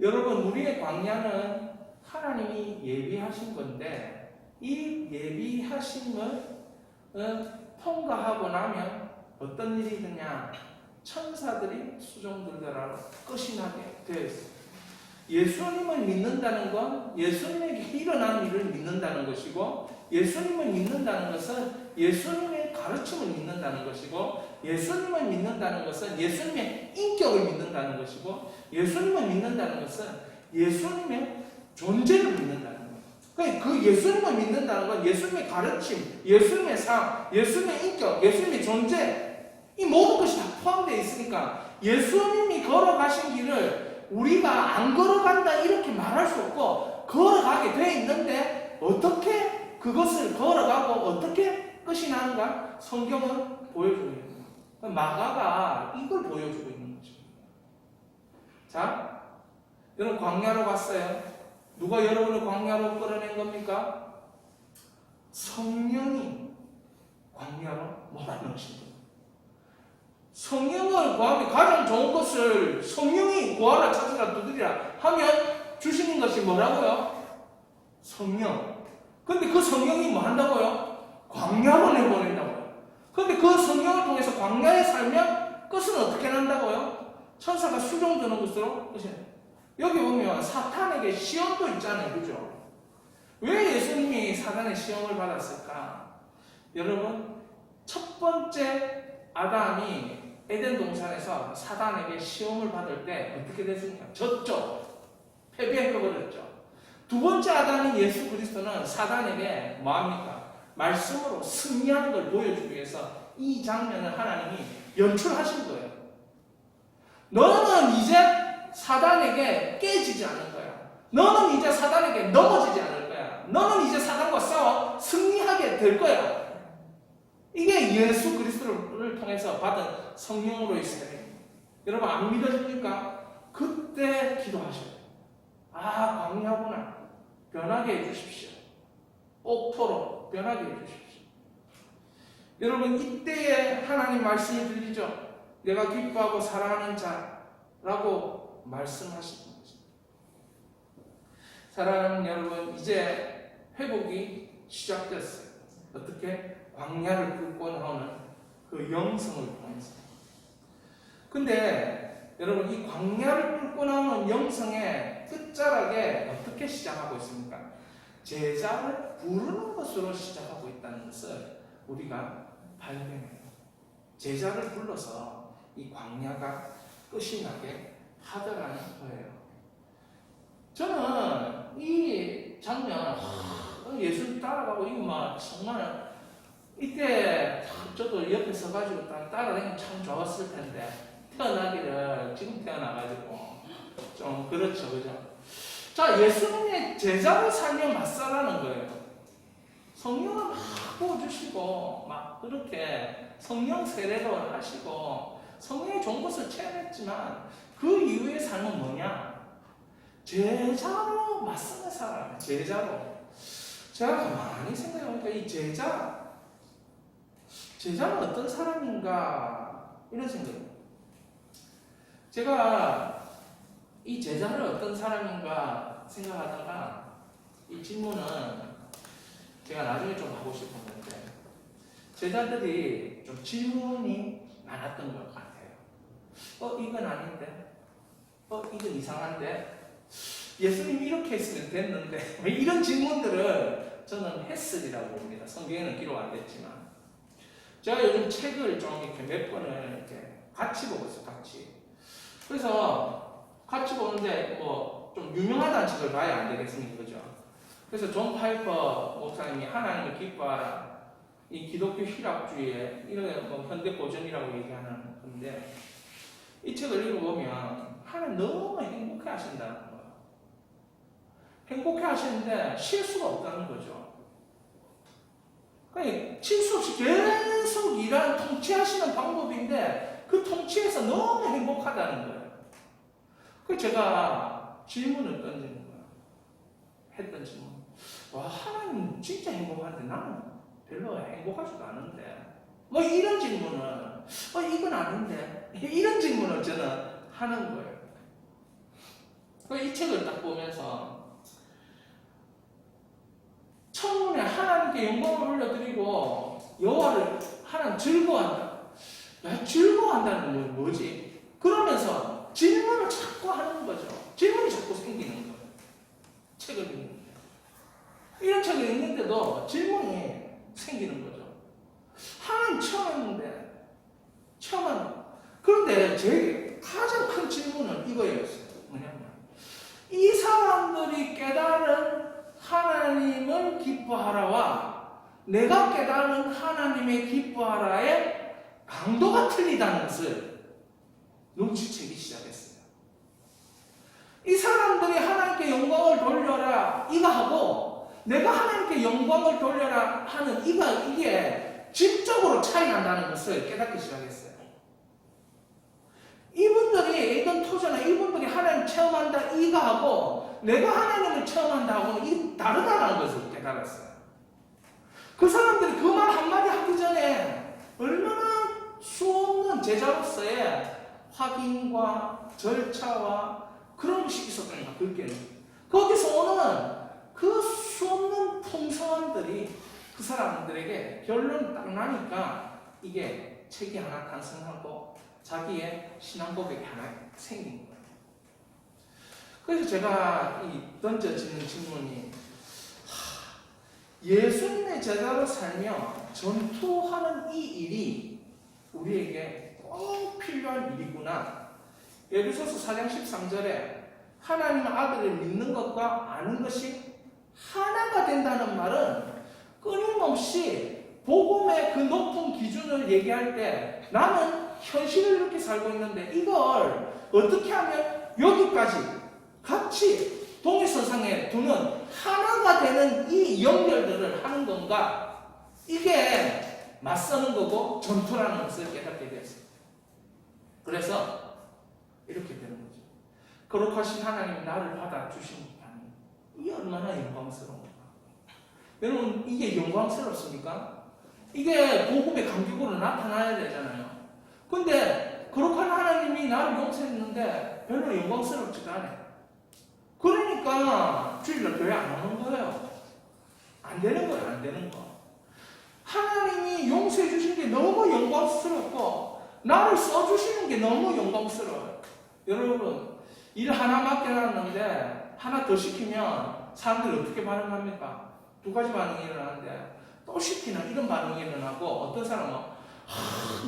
Speaker 1: 여러분, 우리의 광야는 하나님이 예비하신 건데 이 예비하심을 통과하고 나면 어떤 일이 있느냐? 천사들이 수종들더라 끝이 나게 되어 있습니다. 예수님을 믿는다는 건 예수님에게 일어난 일을 믿는다는 것이고, 예수님을 믿는다는 것은 예수님의 가르침을 믿는다는 것이고, 예수님을 믿는다는 것은 예수님의 인격을 믿는다는 것이고, 예수님을 믿는다는 것은 예수님의 존재를 믿는다는 거예요. 그러니까 그 예수님을 믿는다는 건 예수님의 가르침, 예수님의 삶, 예수님의 인격, 예수님의 존재, 이 모든 것이 다 포함되어 있으니까 예수님이 걸어가신 길을 우리가 안 걸어간다 이렇게 말할 수 없고, 걸어가게 돼 있는데 어떻게 그것을 걸어가고 어떻게 끝이 나는가? 성경은 보여주고 있는 거예요. 마가가 이걸 보여주고 있는 거죠. 자, 여러분 광야로 갔어요. 누가 여러분을 광야로 끌어낸 겁니까? 성령이 광야로 몰아넣으신 거예요. 성령을 구하기 가장 좋은 것을 성령이 구하라, 찾으라, 두드리라 하면 주시는 것이 뭐라고요? 성령. 근데 그 성령이 뭐 한다고요? 광야로 내보낸다고요. 근데 그 성령을 통해서 광야에 살면 끝은 어떻게 난다고요? 천사가 수종드는 것으로 끝이 나요. 여기 보면 사탄에게 시험도 있잖아요. 그죠? 왜 예수님이 사단의 시험을 받았을까? 여러분, 첫 번째 아담이 에덴 동산에서 사단에게 시험을 받을 때 어떻게 됐습니까? 졌죠. 패배해버렸죠. 두 번째 아담인 예수 그리스도는 사단에게 뭐합니까? 말씀으로 승리하는 걸 보여주기 위해서 이 장면을 하나님이 연출하신 거예요. 너는 이제 사단에게 깨지지 않을 거야. 너는 이제 사단에게 넘어지지 않을 거야. 너는 이제 사단과 싸워 승리하게 될 거야. 이게 예수 그리스도를 통해서 받은 성령으로의 세례입니다. 여러분 안 믿어집니까? 그때 기도하셔요. 아, 광야구나. 변하게 해주십시오. 옥토로 변하게 해주십시오. 여러분 이때에 하나님 말씀이 들리죠? 내가 기뻐하고 사랑하는 자라고 말씀하시는 거죠. 사랑하는 여러분, 이제 회복이 시작됐어요. 어떻게? 광야를 뚫고 나오는 그 영성을 통해서. 근데 여러분 이 광야를 뚫고 나오는 영성의 끝자락에 어떻게 시작하고 있습니까? 제자를 부르는 것으로 시작하고 있다는 것을 우리가 발견해요. 제자를 불러서 이 광야가 끝이 나게 하더라는 거예요. 저는 이 장면, 예수님 따라가고 이거 막 정말 이때 저도 옆에 서가지고 따라다니면 참 좋았을 텐데, 태어나기를 지금 태어나가지고 좀 그렇죠, 그죠? 자, 예수님의 제자로 살면 맞사라는 거예요. 성령을 막 부어주시고 막 그렇게 성령 세례도 하시고 성령의 좋은 것을 체험했지만 그 이후의 삶은 뭐냐? 제자로 맞서는 사람, 제자로. 제가 가만히 생각해보니까 이 제자는 어떤 사람인가 이런 생각이에요. 제가 이 제자는 어떤 사람인가 생각하다가 이 질문은 제가 나중에 좀 하고 싶었는데, 제자들이 좀 질문이 많았던 것 같아요. 이건 아닌데, 이건 이상한데, 예수님이 이렇게 했으면 됐는데, 이런 질문들을 저는 했으리라고 봅니다. 성경에는 기록 안 됐지만. 제가 요즘 책을 좀 이렇게 몇 번을 이렇게 같이 보고 있어요, 같이. 그래서 같이 보는데 좀 유명하다는 책을 봐야 안 되겠습니까? 그죠? 그래서 존 파이퍼 목사님이 하나님을 기뻐하라, 이 기독교 신학주의의 이런 현대 고전이라고 얘기하는 건데, 이 책을 읽어보면 하나님 너무 행복해 하신다는 거예요. 행복해 하시는데 실수가 없다는 거죠. 그러니까 실수 없이 계속 일하는 통치하시는 방법인데 그 통치에서 너무 행복하다는 거예요. 그래서 제가 질문을 던지는 거예요. 했던 질문. 와, 하나님 진짜 행복한데 나는 별로 행복하지도 않은데. 이런 질문을, 이건 아닌데. 이런 질문을 저는 하는 거예요. 이 책을 딱 보면서 첫눈에 하나님께 영광을 올려드리고 여호와를 하나님 즐거워한다. 야, 즐거워한다는 건 뭐지? 그러면서 질문을 자꾸 하는 거죠. 질문이 자꾸 생기는 거예요. 책을 읽는데. 이런 책을 읽는데도 질문이 생기는 거죠. 하나님 처음 했는데, 그런데 제 가장 큰 질문은 이거였어요. 뭐냐면, 이 사람들이 깨달은 하나님을 기뻐하라와 내가 깨달은 하나님의 기뻐하라의 강도가 틀리다는 것을 눈치채기 시작했어요. 이 사람들이 하나님께 영광을 돌려라 이거 하고 내가 하나님께 영광을 돌려라 하는 이게 질적으로 차이 난다는 것을 깨닫기 시작했어요. 이분들이 이건 토저나 이분들이 하나님 체험한다 이거 하고 내가 하나님을 체험한다 하고는 이 다르다는 것을 깨달았어요. 그 사람들이 그 말 한마디 하기 전에 얼마나 수없는 제자로서의 확인과 절차와 그런 것이 있었던가 그렇게는. 거기서 오는 그 수없는 풍성함들이 그 사람들에게 결론 딱 나니까 이게 책이 하나 탄생하고 자기의 신앙 고백이 하나 생긴 거예요. 그래서 제가 이 던져지는 질문이 예수님의 제자로 살며 전투하는 이 일이 우리에게 꼭 필요한 일이구나. 에베소서 4장 13절에 하나님 아들을 믿는 것과 아는 것이 하나가 된다는 말은 끊임없이 복음의 그 높은 기준을 얘기할 때 나는 현실을 이렇게 살고 있는데 이걸 어떻게 하면 여기까지 같이 동일선상에 두는 하나가 되는 이 연결들을 하는 건가? 이게 맞서는 거고 전투라는 것을 깨닫게 되었습니다. 그래서 이렇게 되는 거죠. 거룩하신 하나님이 나를 받아주시니까 이게 얼마나 영광스러운가. 여러분 이게 영광스럽습니까? 이게 복음의 감격으로 나타나야 되잖아요. 근데 거룩한 하나님이 나를 용서했는데 별로 영광스럽지가 않아요. 그러니까 주일날 교회 안 오는 거예요. 안 되는 거예요. 안 되는 거. 하나님이 용서해 주신 게 너무 영광스럽고 나를 써주시는 게 너무 영광스러워요. 여러분 일 하나 맡겨놨는데 하나 더 시키면 사람들이 어떻게 반응합니까? 두 가지 반응이 일어나는데 또 시키는 이런 반응이 일어나고 어떤 사람은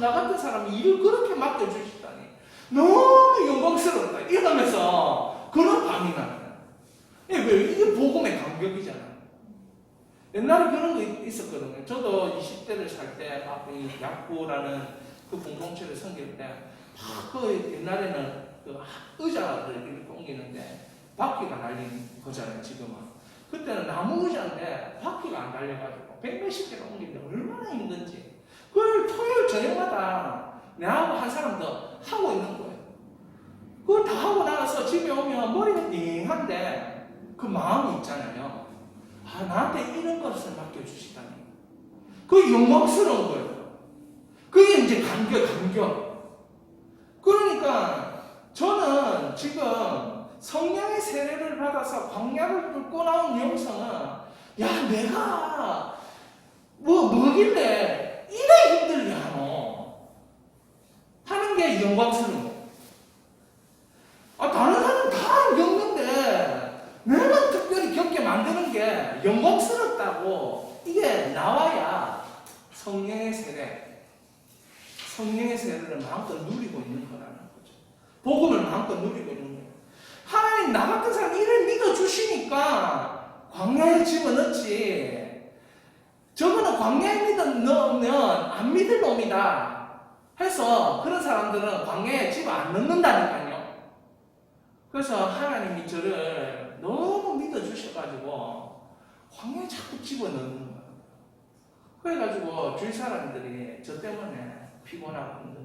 Speaker 1: 나 같은 사람이 일을 그렇게 맡겨주시다니 너무 영광스럽다 이러면서 그런 반응이 나는 거예요. 왜? 이게 복음의 감격이잖아요. 옛날에 그런 거 있었거든요. 저도 20대를 살 때 약부라는 그 공동체를 섬길 때 그 옛날에는 그 의자를 이렇게 옮기는데 바퀴가 달린 거잖아요. 지금은. 그때는 나무 의자인데 바퀴가 안 달려가지고 100몇십 개를 옮기는데 얼마나 힘든지 그걸 토요일 저녁마다 내하고 한 사람 더 하고 있는 거예요. 그걸 다 하고 나서 집에 오면 머리가 띵한데 그 마음이 있잖아요. 나한테 이런 것을 맡겨주시다니. 그게 영광스러운 거예요. 그게 이제 감격. 그러니까 저는 지금 성령의 세례를 받아서 광야를 뚫고 나온 영성은 내가 뭐길래 이래 힘들게 하는 게 영광스러운 거예요. 다른 사람은 다 겪는데 내가 특별히 겪게 만드는 게 영광스럽다고 이게 나와야 성령의 세례를 마음껏 누리고 있는 거라는 거죠. 복음을 마음껏 누리고 있는 거예요. 하나님 나 같은 사람 이를 믿어주시니까 광야에 집어넣지. 저거는 광야에 넣으면 안 믿을 놈이다 해서 그런 사람들은 광야에 집어 안 넣는다니까요. 그래서 하나님이 저를 너무 믿어주셔가지고 광야에 자꾸 집어넣는 거예요. 그래가지고 주위 사람들이 저 때문에 피곤하고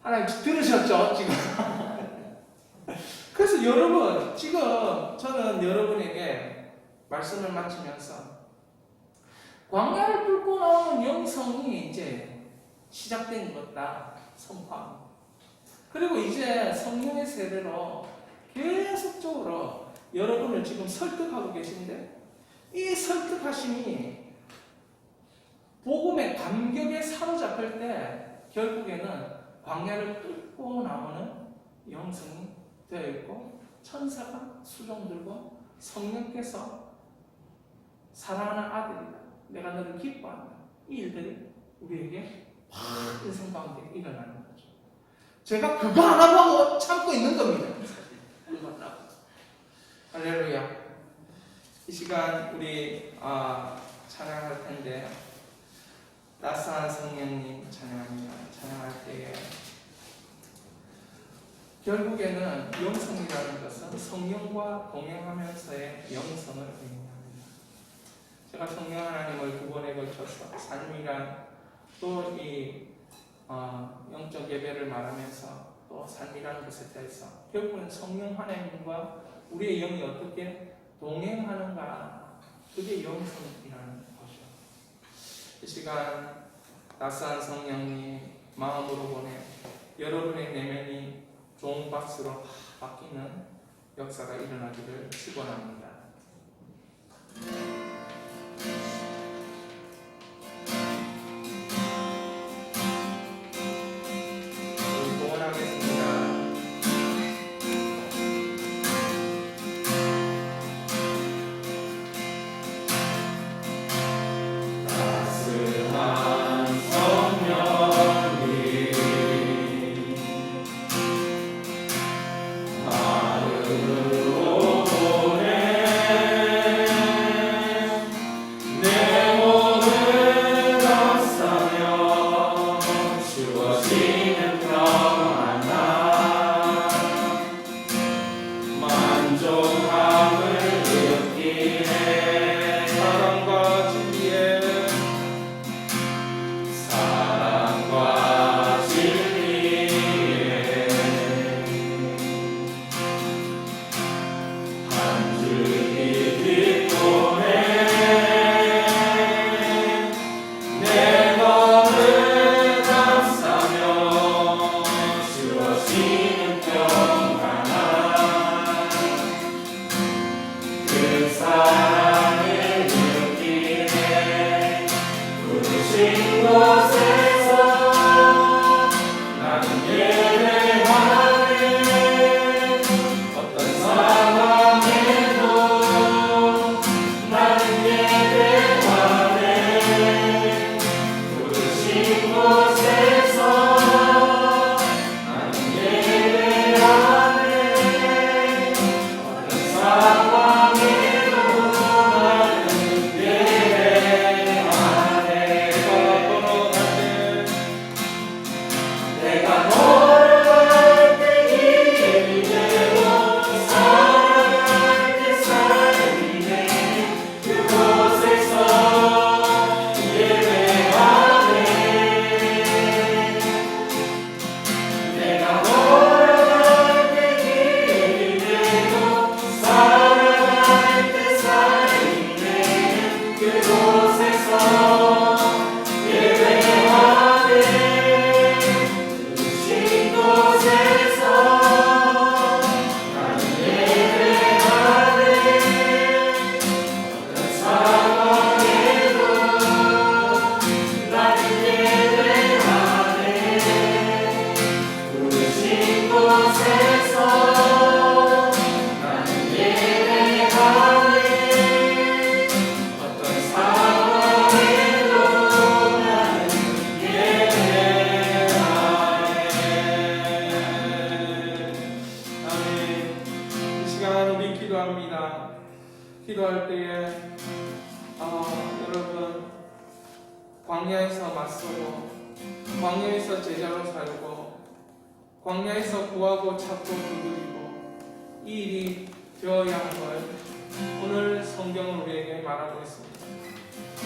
Speaker 1: 하나님 들으셨죠? 지금 그래서 여러분 지금 저는 여러분에게 말씀을 마치면서 광야를 뚫고 나오는 영성이 이제 시작된 것다 선포합니다. 그리고 이제 성령의 세례로 계속적으로 여러분을 지금 설득하고 계신데 이 설득하심이 복음의 감격에 사로잡힐 때 결국에는 광야를 뚫고 나오는 영성이 되어 있고 천사가 수종 들고 성령께서 사랑하는 아들이다. 내가 너를 기뻐한다. 이 일들이 우리에게 확 인생 가운데 일어나는 거죠. 제가 그거 하나만 참고 있는 겁니다. 그거 하나. 할렐루야. 이 시간 우리 찬양할 텐데 따스한 성령님 찬양합니다. 찬양할 때에 결국에는 영성이라는 것은 성령과 동행하면서의 영성을 의미합니다. 제가 성령 하나님을 9번에 걸쳐서 삶이란 또 이 영적 예배를 말하면서 또 삶이라는 것에 대해서 결국은 성령 하나님과 우리의 영이 어떻게 동행하는가 그게 영성이라는 것이죠. 이 시간 따스한 성령님 마음으로 보내 여러분의 내면이 좋은 박수로 바뀌는 역사가 일어나기를 축원합니다. 광야에서 맞서고 광야에서 제자로 살고 광야에서 구하고 찾고 두드리고 이 일이 되어야 함을 오늘 성경은 우리에게 말하고 있습니다.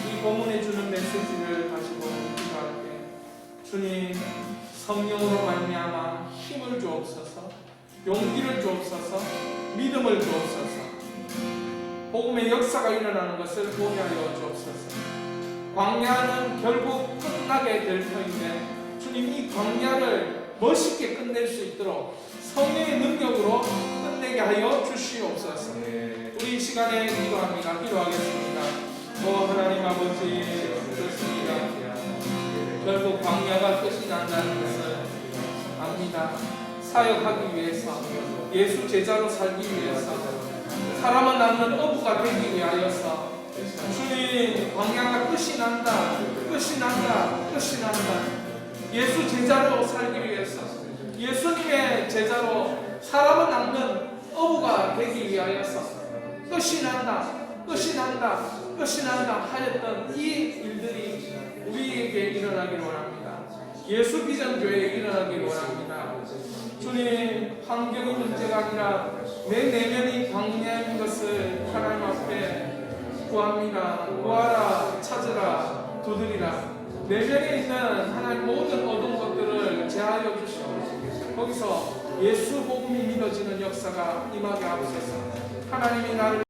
Speaker 1: 이 본문에 주는 메시지를 가지고 기도할게. 주님, 성령으로 말미암아 힘을 주옵소서, 용기를 주옵소서, 믿음을 주옵소서, 복음의 역사가 일어나는 것을 보게 하여 주옵소서. 광야는 결국 끝나게 될 터인데 주님, 이 광야를 멋있게 끝낼 수 있도록 성령의 능력으로 끝내게 하여 주시옵소서. 우리 이 시간에 기도하겠습니다. 하나님 아버지, 그렇습니다. 결국 광야가 끝이 난다는 것을 압니다. 사역하기 위해서, 예수 제자로 살기 위해서, 사람은 낳는 어부가 되기 위하여서 주님, 광야가 끝이 난다, 끝이 난다, 끝이 난다. 예수 제자로 살기 위해서, 예수님의 제자로 사람을 낳는 어부가 되기 위하여서 끝이 난다, 끝이 난다, 끝이 난다 하였던 이 일들이 우리에게 일어나기를 원합니다. 예수 비전교회에 일어나기를 원합니다. 주님, 환경이 문제가 아니라 내 내면이 광야인 것을 하나님 앞에 구합니다. 구하라, 찾으라, 두드리라. 내면에 있는 하나님 모든 어두운 것들을 제하여 주시고 거기서 예수 복음이 믿어지는 역사가 임하게 하옵소서. 하나님이 나를